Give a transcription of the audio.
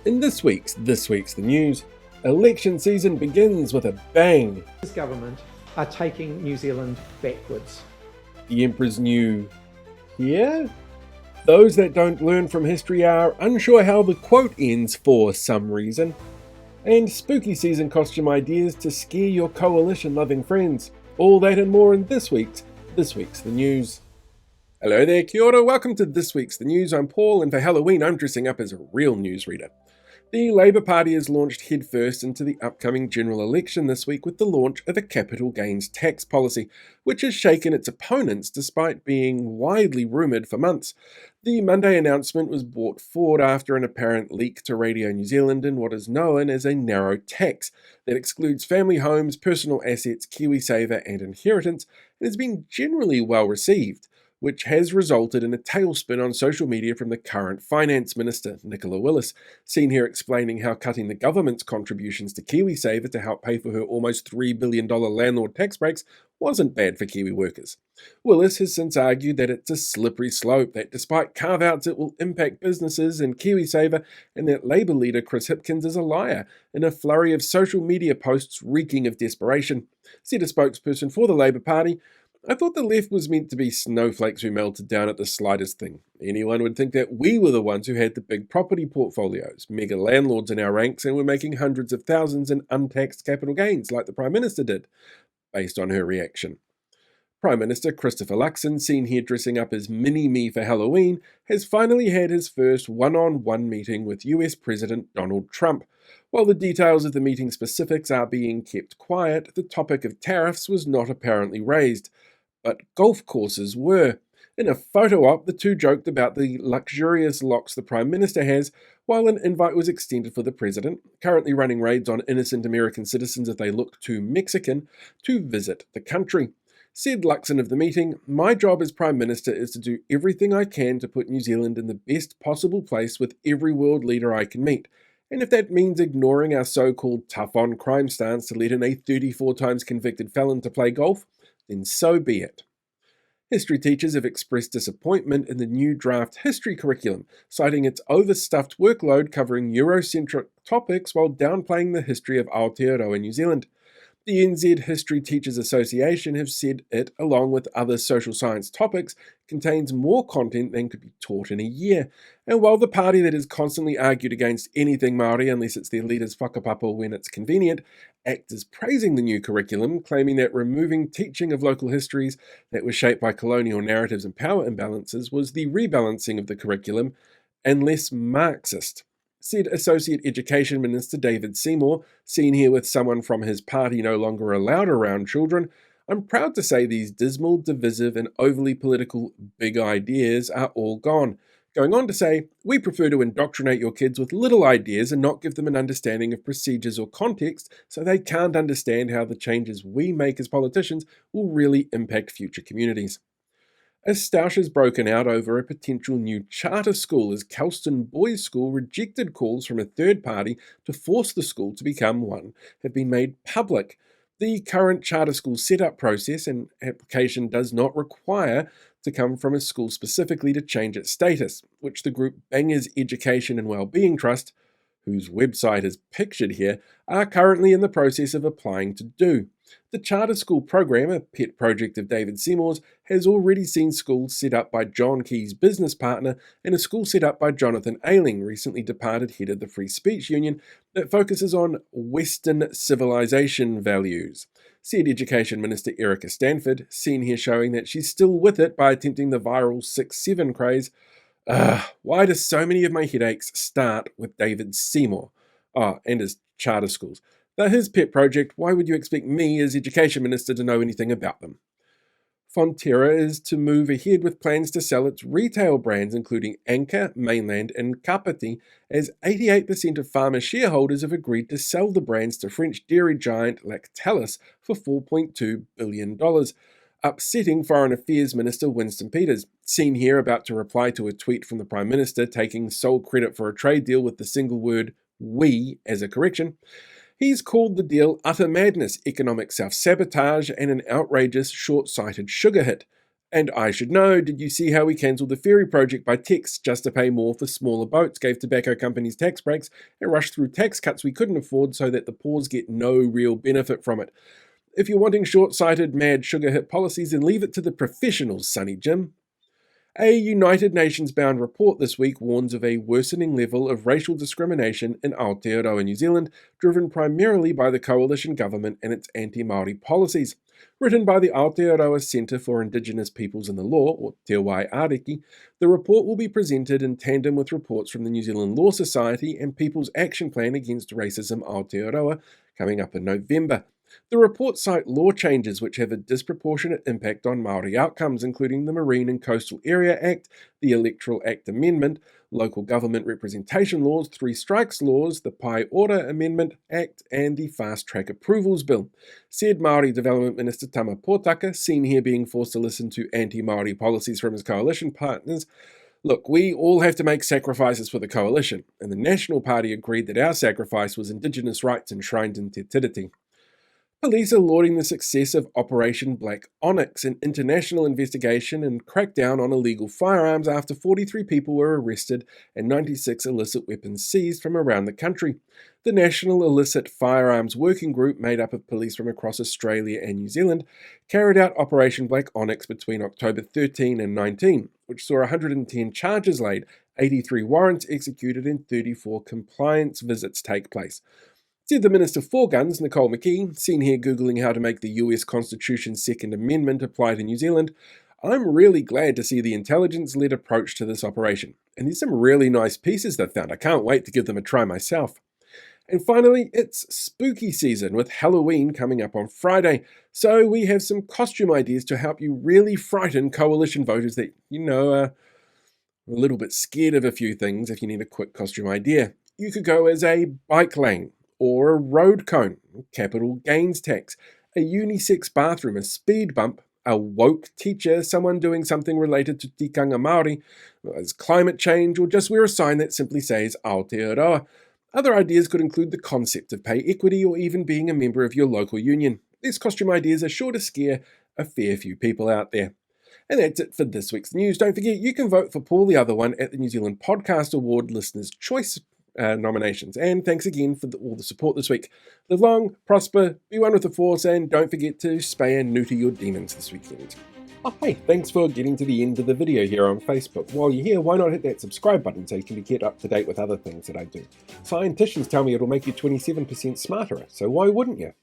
In this week's The News, election season begins with a bang. This government are taking New Zealand backwards. The Emperor's new here? Those that don't learn from history are unsure how the quote ends for some reason. And spooky season costume ideas to scare your coalition-loving friends. All that and more in this week's The News. Hello there, kia ora, welcome to this week's The News. I'm Paul, and for Halloween I'm dressing up as a real newsreader. The Labour Party has launched headfirst into the upcoming general election this week with the launch of a capital gains tax policy, which has shaken its opponents despite being widely rumoured for months. The Monday announcement was brought forward after an apparent leak to Radio New Zealand in what is known as a narrow tax that excludes family homes, personal assets, KiwiSaver and inheritance, and has been generally well received, which has resulted in a tailspin on social media from the current Finance Minister, Nicola Willis, seen here explaining how cutting the government's contributions to KiwiSaver to help pay for her almost $3 billion landlord tax breaks wasn't bad for Kiwi workers. Willis has since argued that it's a slippery slope, that despite carve-outs it will impact businesses and KiwiSaver, and that Labour leader Chris Hipkins is a liar, in a flurry of social media posts reeking of desperation. Said a spokesperson for the Labour Party, "I thought the left was meant to be snowflakes who melted down at the slightest thing. Anyone would think that we were the ones who had the big property portfolios, mega landlords in our ranks, and were making hundreds of thousands in untaxed capital gains like the Prime Minister did," based on her reaction. Prime Minister Christopher Luxon, seen here dressing up as Mini-Me for Halloween, has finally had his first one-on-one meeting with US President Donald Trump. While the details of the meeting specifics are being kept quiet, the topic of tariffs was not apparently raised. But golf courses were. In a photo op, the two joked about the luxurious locks the Prime Minister has, while an invite was extended for the President, currently running raids on innocent American citizens if they look too Mexican, to visit the country. Said Luxon of the meeting, "My job as Prime Minister is to do everything I can to put New Zealand in the best possible place with every world leader I can meet. And if that means ignoring our so-called tough-on-crime stance to let in a 34 times convicted felon to play golf, then so be it." History teachers have expressed disappointment in the new draft history curriculum, citing its overstuffed workload covering Eurocentric topics while downplaying the history of Aotearoa New Zealand. The NZ History Teachers Association have said it, along with other social science topics, contains more content than could be taught in a year. And while the party that has constantly argued against anything Māori unless it's their leader's whakapapa when it's convenient, act as praising the new curriculum, claiming that removing teaching of local histories that were shaped by colonial narratives and power imbalances was the rebalancing of the curriculum and less Marxist. Said Associate Education Minister David Seymour, seen here with someone from his party no longer allowed around children, "I'm proud to say these dismal, divisive and overly political big ideas are all gone." Going on to say, "We prefer to indoctrinate your kids with little ideas and not give them an understanding of procedures or context so they can't understand how the changes we make as politicians will really impact future communities." A stoush has broken out over a potential new charter school as Kelston Boys' School rejected calls from a third party to force the school to become one have been made public. The current charter school setup process and application does not require to come from a school specifically to change its status, which the group Bangers Education and Wellbeing Trust, whose website is pictured here, are currently in the process of applying to do. The charter school program, a pet project of David Seymour's, has already seen schools set up by John Key's business partner and a school set up by Jonathan Ayling, recently departed head of the Free Speech Union, that focuses on Western civilization values. Said Education Minister Erica Stanford, seen here showing that she's still with it by attempting the viral 6-7 craze. Why do so many of my headaches start with David Seymour? And his charter schools. They're his pet project. Why would you expect me as Education Minister to know anything about them? Fonterra is to move ahead with plans to sell its retail brands, including Anchor, Mainland, and Kapiti, as 88% of farmer shareholders have agreed to sell the brands to French dairy giant Lactalis for $4.2 billion. Upsetting Foreign Affairs Minister Winston seen here about to reply to a tweet from the Prime Minister taking sole credit for a trade deal with the single word "we" as a correction. He's called the deal utter madness, economic self-sabotage, and an outrageous, short-sighted sugar hit. And I should know, did you see how we cancelled the ferry project by text just to pay more for smaller boats, gave tobacco companies tax breaks, and rushed through tax cuts we couldn't afford so that the poors get no real benefit from it? If you're wanting short-sighted, mad sugar-hit policies, then leave it to the professionals, Sonny Jim. A United Nations-bound report this week warns of a worsening level of racial discrimination in Aotearoa, New Zealand, driven primarily by the coalition government and its anti-Māori policies. Written by the Aotearoa Centre for Indigenous Peoples in the Law, or Te Wai Ariki, the report will be presented in tandem with reports from the New Zealand Law Society and People's Action Plan Against Racism Aotearoa, coming up in November. The reports cite law changes which have a disproportionate impact on Māori outcomes, including the Marine and Coastal Area Act, the Electoral Act Amendment, local government representation laws, 3 strikes laws, the Pai Ora Amendment Act, and the Fast Track Approvals Bill. Said Māori Development Minister Tama Potaka, seen here being forced to listen to anti-Māori policies from his coalition partners, "Look, we all have to make sacrifices for the coalition, and the National Party agreed that our sacrifice was Indigenous rights enshrined in Te Tiriti." Police are lauding the success of Operation Black Onyx, an international investigation and crackdown on illegal firearms after 43 people were arrested and 96 illicit weapons seized from around the country. The National Illicit Firearms Working Group, made up of police from across Australia and New Zealand, carried out Operation Black Onyx between October 13 and 19, which saw 110 charges laid, 83 warrants executed, and 34 compliance visits take place. Said the Minister for Guns, Nicole McKee, seen here Googling how to make the US Constitution's Second Amendment apply to New Zealand, "I'm really glad to see the intelligence-led approach to this operation. And there's some really nice pieces they've found. I can't wait to give them a try myself." And finally, it's spooky season with Halloween coming up on Friday. So we have some costume ideas to help you really frighten coalition voters that, are a little bit scared of a few things if you need a quick costume idea. You could go as a bike lane, or a road cone, capital gains tax, a unisex bathroom, a speed bump, a woke teacher, someone doing something related to tikanga Māori, as climate change, or just wear a sign that simply says Aotearoa. Other ideas could include the concept of pay equity or even being a member of your local union. These costume ideas are sure to scare a fair few people out there. And that's it for this week's news. Don't forget, you can vote for Paul the Other One at the New Zealand Podcast Award Listeners' Choice nominations. And thanks again for all the support this week. Live long, prosper, be one with the force, and don't forget to spay and neuter your demons this weekend. Oh hey, thanks for getting to the end of the video here on Facebook. While you're here, why not hit that subscribe button so you can be kept up to date with other things that I do. Scientists tell me it'll make you 27% smarter, so why wouldn't you?